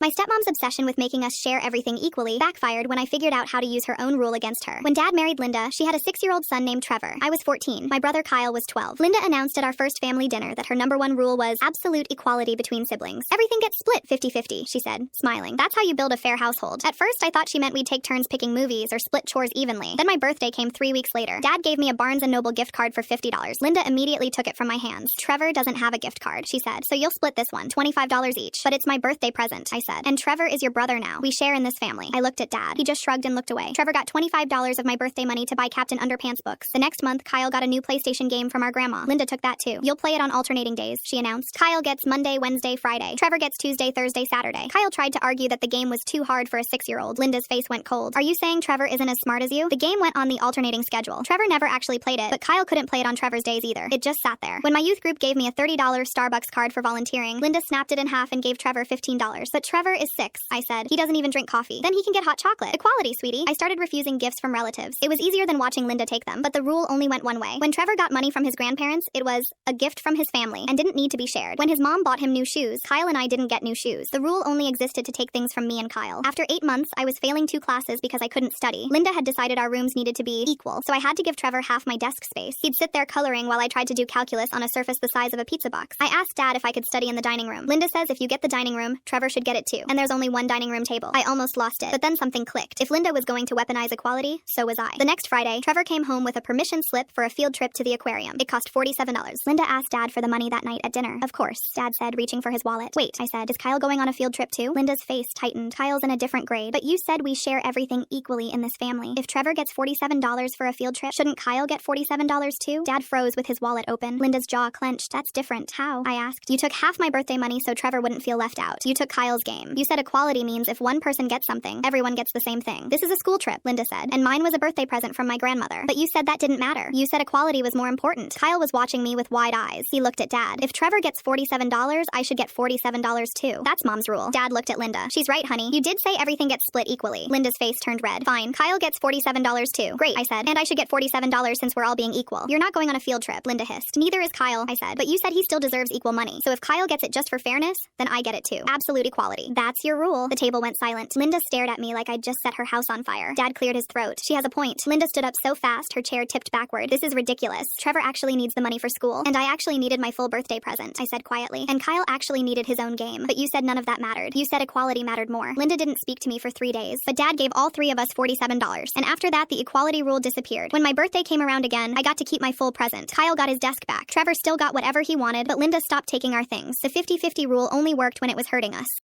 My stepmom's obsession with making us share everything equally backfired when I figured out how to use her own rule against her. When Dad married Linda, she had a 6-year-old son named Trevor. I was 14. My brother Kyle was 12. Linda announced at our first family dinner that her #1 rule was absolute equality between siblings. Everything gets split 50-50, she said, smiling. That's how you build a fair household. At first, I thought she meant we'd take turns picking movies or split chores evenly. Then my birthday came 3 weeks later. Dad gave me a Barnes & Noble gift card for $50. Linda immediately took it from my hands. Trevor doesn't have a gift card, she said, so you'll split this one, $25 each. But it's my birthday present, I said. And Trevor is your brother now. We share in this family. I looked at Dad. He just shrugged and looked away. Trevor got $25 of my birthday money to buy Captain Underpants books. The next month, Kyle got a new PlayStation game from our grandma. Linda took that too. You'll play it on alternating days, she announced. Kyle gets Monday, Wednesday, Friday. Trevor gets Tuesday, Thursday, Saturday. Kyle tried to argue that the game was too hard for a 6-year-old. Linda's face went cold. Are you saying Trevor isn't as smart as you? The game went on the alternating schedule. Trevor never actually played it, but Kyle couldn't play it on Trevor's days either. It just sat there. When my youth group gave me a $30 Starbucks card for volunteering, Linda snapped it in half and gave Trevor $15. But Trevor is 6, I said. He doesn't even drink coffee. Then he can get hot chocolate. Equality, sweetie. I started refusing gifts from relatives. It was easier than watching Linda take them, but the rule only went one way. When Trevor got money from his grandparents, it was a gift from his family and didn't need to be shared. When his mom bought him new shoes, Kyle and I didn't get new shoes. The rule only existed to take things from me and Kyle. After 8 months, I was failing 2 classes because I couldn't study. Linda had decided our rooms needed to be equal, so I had to give Trevor half my desk space. He'd sit there coloring while I tried to do calculus on a surface the size of a pizza box. I asked Dad if I could study in the dining room. Linda says if you get the dining room, Trevor should get it too. And there's only one dining room table. I almost lost it, but then something clicked. If Linda was going to weaponize equality, so was I. The next Friday, Trevor came home with a permission slip for a field trip to the aquarium. It cost $47. Linda asked Dad for the money that night at dinner. Of course, Dad said, reaching for his wallet. Wait, I said, is Kyle going on a field trip too? Linda's face tightened. Kyle's in a different grade. But you said we share everything equally in this family. If Trevor gets $47 for a field trip, shouldn't Kyle get $47 too? Dad froze with his wallet open. Linda's jaw clenched. That's different. How? I asked. You took half my birthday money so Trevor wouldn't feel left out. You took Kyle's game. You said equality means if one person gets something, everyone gets the same thing. This is a school trip, Linda said, and mine was a birthday present from my grandmother. But you said that didn't matter. You said equality was more important. Kyle was watching me with wide eyes. He looked at Dad. If Trevor gets $47, I should get $47 too. That's Mom's rule. Dad looked at Linda. She's right, honey. You did say everything gets split equally. Linda's face turned red. Fine. Kyle gets $47 too. Great, I said. And I should get $47 since we're all being equal. You're not going on a field trip, Linda hissed. Neither is Kyle, I said. But you said he still deserves equal money. So if Kyle gets it just for fairness, then I get it too. Absolute equality. That's your rule. The table went silent. Linda stared at me like I'd just set her house on fire. Dad cleared his throat. She has a point. Linda stood up so fast, her chair tipped backward. This is ridiculous. Trevor actually needs the money for school, and I actually needed my full birthday present, I said quietly. And Kyle actually needed his own game. But you said none of that mattered. You said equality mattered more. Linda didn't speak to me for 3 days, but Dad gave all 3 of us $47. And after that, the equality rule disappeared. When my birthday came around again, I got to keep my full present. Kyle got his desk back. Trevor still got whatever he wanted, but Linda stopped taking our things. The 50-50 rule only worked when it was hurting us.